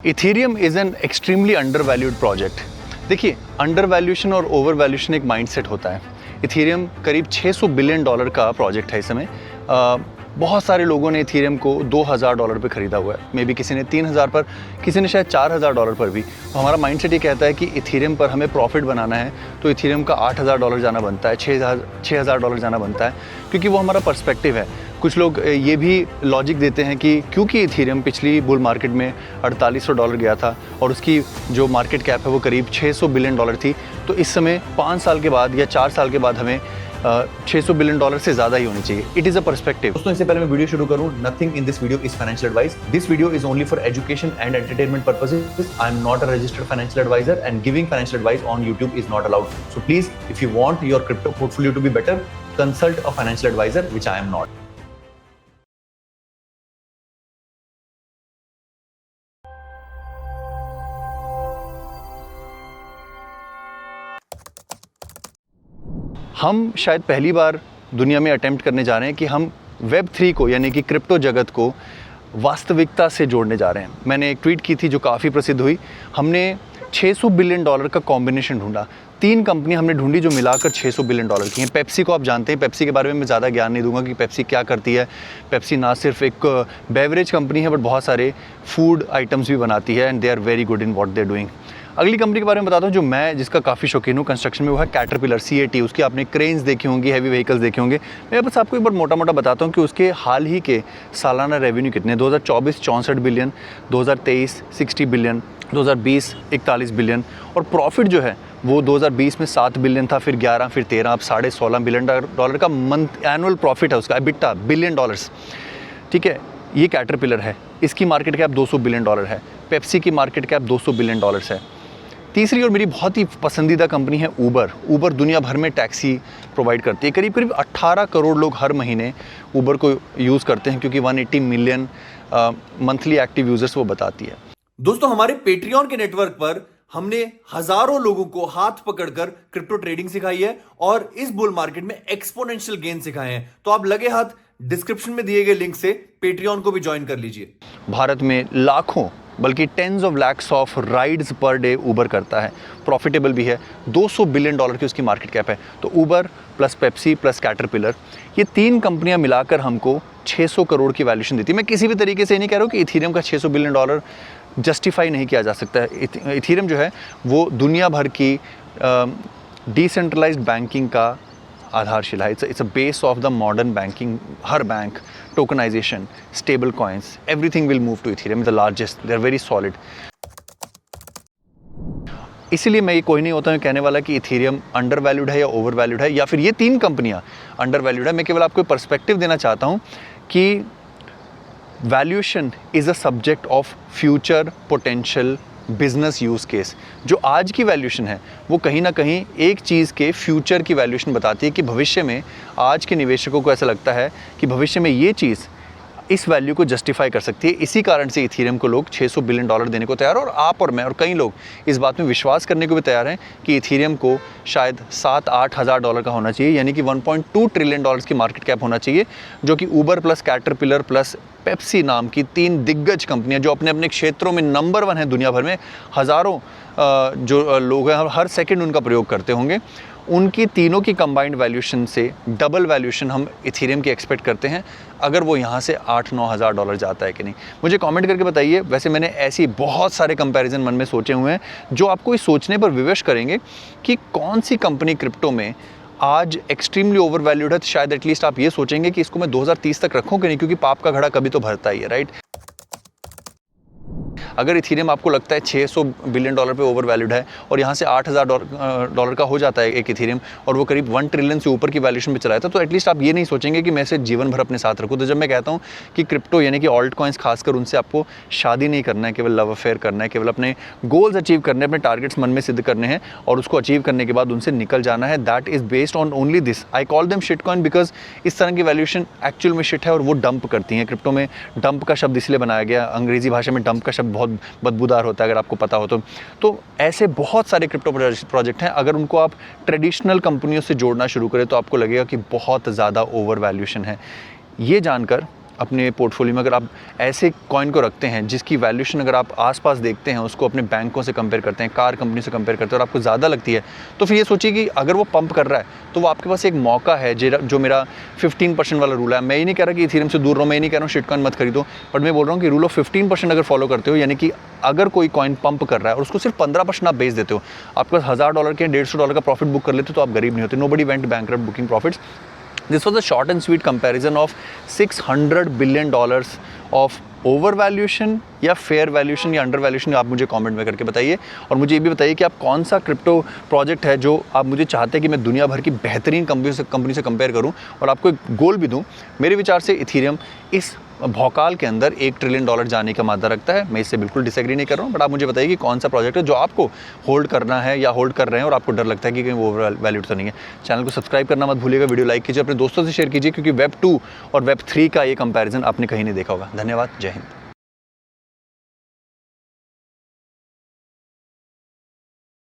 Ethereum is an extremely under valued project. देखिए, under valuation और over valuation एक mindset होता है। इथेरियम करीब $600 बिलियन का प्रोजेक्ट है इस समय। बहुत सारे लोगों ने इथेरियम को $2000 पे ख़रीदा हुआ है, मे बी किसी ने 3000 पर, किसी ने शायद $4000 पर भी। तो हमारा माइंडसेट ये कहता है कि इथेरियम पर हमें प्रॉफिट बनाना है तो इथेरियम का $8000 जाना बनता है, $6000 जाना बनता है, क्योंकि वो हमारा पर्सपेक्टिव है। कुछ लोग ये भी लॉजिक देते हैं कि क्योंकि इथेरियम पिछली बुल मार्केट में $4800 गया था और उसकी जो मार्केट कैप है वो करीब $600 बिलियन थी, तो इस समय 5 साल के बाद या 4 साल के बाद हमें $600 बिलियन से ज़्यादा ही होनी चाहिए। It is a perspective. दोस्तों, इससे पहले मैं वीडियो शुरू करूँ, nothing in this video is financial advice. This video is only for education and entertainment purposes. I am not a registered financial advisor and giving financial advice on YouTube is not allowed. So please, if you want your crypto portfolio to be better, consult a financial advisor, which I am not. हम शायद पहली बार दुनिया में attempt करने जा रहे हैं कि हम Web3 को, यानी कि क्रिप्टो जगत को वास्तविकता से जोड़ने जा रहे हैं। मैंने एक ट्वीट की थी जो काफ़ी प्रसिद्ध हुई। हमने $600 बिलियन का कॉम्बिनेशन ढूंढा। 3 कंपनियां हमने ढूंढी जो मिलाकर $600 बिलियन की हैं। पेप्सी को आप जानते हैं, पेप्सी के बारे में मैं ज़्यादा ज्ञान नहीं दूंगा कि पेप्सी क्या करती है। पेप्सी ना सिर्फ एक बेवरेज कंपनी है बट बहुत सारे फूड आइटम्स भी बनाती है and they are very good in what they are doing. अगली कंपनी के बारे में बताता हूँ जो मैं जिसका काफ़ी शौकीन हूँ कंस्ट्रक्शन में, वो है कैटरपिलर, CAT। उसकी आपने क्रेन्स देखी होंगी, हैवी व्हीकल्स देखे होंगे। मैं बस आपको एक बार मोटा मोटा बताता हूँ कि उसके हाल ही के सालाना रेवेन्यू कितने। 2024 64 बिलियन, 2023 60 बिलियन, 2020 41 बिलियन, और प्रॉफिट जो है वो 2020 में 7 बिलियन था, फिर 11, फिर 13, अब $16.5 बिलियन का मंथ एनुअल प्रॉफिट है उसका, EBITDA बिलियन डॉलर्स। ठीक है, ये कैटरपिलर है, इसकी मार्केट कैप $200 बिलियन है। पेप्सी की मार्केट कैप $200 बिलियन है। तीसरी और मेरी बहुत ही पसंदीदा कंपनी है ऊबर। ऊबर दुनिया भर में टैक्सी प्रोवाइड करती है। करीब करीब 18 करोड़ लोग हर महीने ऊबर को यूज़ करते हैं, क्योंकि 180 मिलियन मंथली एक्टिव यूजर्स वो बताती है। दोस्तों, हमारे पेट्रियन के नेटवर्क पर हमने हजारों लोगों को हाथ पकड़कर क्रिप्टो ट्रेडिंग सिखाई है और इस बुल मार्केट में एक्सपोनेंशियल गेन सिखाए हैं। तो आप लगे हाथ डिस्क्रिप्शन में दिए गए लिंक से पेट्रियन को भी ज्वाइन कर लीजिए। भारत में लाखों बल्कि tens of lakhs of rides per day Uber करता है, प्रॉफिटेबल भी है। $200 बिलियन की उसकी मार्केट कैप है। तो Uber plus Pepsi plus caterpillar, ये 3 कंपनियां मिलाकर हमको 600 करोड़ की वैल्यूएशन देती है। मैं किसी भी तरीके से नहीं कह रहा हूँ कि इथेरियम का $600 बिलियन जस्टिफाई नहीं किया जा सकता है। इथेरियम जो है वो दुनिया भर की डिसेंट्रलाइज्ड बैंकिंग का आधारशिला है। It's a base of the modern banking. हर bank, tokenization, stable coins, everything will move to Ethereum, the largest, they are very solid. इसीलिए मैं ये कोई नहीं होता हूँ कहने वाला कि इथेरियम अंडर वैल्यूड है या ओवर वैल्यूड है, या फिर ये 3 कंपनियाँ अंडर वैल्यूड है। मैं केवल आपको पर्सपेक्टिव देना चाहता हूँ कि valuation is a subject of future potential business use case. जो आज की वैल्यूएशन है वो कहीं ना कहीं एक चीज़ के फ्यूचर की वैल्यूएशन बताती है कि भविष्य में आज के निवेशकों को ऐसा लगता है कि भविष्य में ये चीज़ इस वैल्यू को जस्टिफाई कर सकती है। इसी कारण से इथेरियम को लोग $600 बिलियन देने को तैयार हैं, और आप और मैं और कई लोग इस बात में विश्वास करने को भी तैयार हैं कि इथेरियम को शायद $7-8 हज़ार का होना चाहिए, यानी कि $1.2 ट्रिलियन की मार्केट कैप होना चाहिए, जो कि Uber plus caterpillar plus Pepsi नाम की 3 दिग्गज कंपनियां जो अपने अपने क्षेत्रों में नंबर 1 है दुनिया भर में, हज़ारों जो लोग हैं हर सेकंड उनका प्रयोग करते होंगे, उनकी तीनों की कंबाइंड वैल्यूएशन से डबल वैल्यूएशन हम इथेरियम की एक्सपेक्ट करते हैं। अगर वो यहाँ से $8-9 हज़ार जाता है कि नहीं, मुझे कमेंट करके बताइए। वैसे मैंने ऐसी बहुत सारे कंपैरिजन मन में सोचे हुए हैं जो आपको इस सोचने पर विवश करेंगे कि कौन सी कंपनी क्रिप्टो में आज एक्सट्रीमली ओवर वैल्यूड है। शायद एटलीस्ट आप ये सोचेंगे कि इसको मैं 2030 तक रखूँ कि नहीं, क्योंकि पाप का घड़ा कभी तो भरता ही है, राइट। अगर इथेरियम आपको लगता है $600 बिलियन पे ओवर वैल्यूड है और यहाँ से $8,000 का हो जाता है एक इथेरियम, और वो करीब 1 ट्रिलियन से ऊपर की वैल्यूएशन पे चला जाता है, तो एटलीस्ट आप ये नहीं सोचेंगे कि मैं इसे जीवन भर अपने साथ रखूँ। तो जब मैं कहता हूँ कि क्रिप्टो यानी कि ऑल्ट कॉइन्स, खासकर उनसे आपको शादी नहीं करना है, केवल लव अफेयर करना है, केवल अपने गोल्स अचीव करने, अपने टारगेट्स मन में सिद्ध करने हैं और उसको अचीव करने के बाद उनसे निकल जाना है, that is based on only this. I call them shit coin because इस तरह की वैल्यूएशन एक्चुअल में शिट है और वो डंप करती हैं। क्रिप्टो में डंप का शब्द इसलिए बनाया गया, अंग्रेजी भाषा में डंप का शब्द बहुत बदबूदार होता है, अगर आपको पता हो तो ऐसे बहुत सारे क्रिप्टो प्रोजेक्ट हैं। अगर उनको आप ट्रेडिशनल कंपनियों से जोड़ना शुरू करें तो आपको लगेगा कि बहुत ज़्यादा ओवर वैल्यूएशन है। ये जानकर अपने पोर्टफोलियो में अगर आप ऐसे कॉइन को रखते हैं जिसकी वैल्यूएशन अगर आप आसपास देखते हैं, उसको अपने बैंकों से कंपेयर करते हैं, कार कंपनी से कंपेयर करते हैं और आपको ज़्यादा लगती है, तो फिर ये सोचिए कि अगर वो पंप कर रहा है तो वो आपके पास एक मौका है जो मेरा 15% वाला रूल है। मैं ये नहीं कह रहा कि इथेरियम से दूर रहो, मैं ये नहीं कह रहा हूँ शिटकॉइन मत खरीदो, बट मैं बोल रहा हूँ कि रूल ऑफ 15% अगर फॉलो करते हो, यानी कि अगर कोई कॉइन पंप कर रहा है और उसको सिर्फ 15% आप बेच देते हो, आपके पास $1000 के $150 का प्रॉफिट बुक कर लेते हो, तो आप गरीब नहीं होते। Nobody went bankrupt booking profits. This was a short and sweet comparison of $600 billion of over valuation या फेयर वैल्यूएशन या अंडर वैल्यूएशन, आप मुझे कमेंट में करके बताइए। और मुझे ये भी बताइए कि आप कौन सा क्रिप्टो प्रोजेक्ट है जो आप मुझे चाहते हैं कि मैं दुनिया भर की बेहतरीन कंपनी से कंपेयर करूं और आपको एक गोल भी दूं। मेरे विचार से इथेरियम इस भौकाल के अंदर $1 ट्रिलियन जाने का मादा रखता है। मैं इससे बिल्कुल डिसएग्री नहीं कर रहा हूँ, बट आप मुझे बताइए कि कौन सा प्रोजेक्ट है जो आपको होल्ड करना है या होल्ड कर रहे हैं और आपको डर लगता है कि कहीं ओवर वैल्यूड तो नहीं है। चैनल को सब्सक्राइब करना मत भूलिएगा, वीडियो लाइक कीजिए, अपने दोस्तों से शेयर कीजिए, क्योंकि Web 2 और Web 3 का ये कंपैरिजन आपने कहीं नहीं देखा होगा। धन्यवाद, जय हिंद।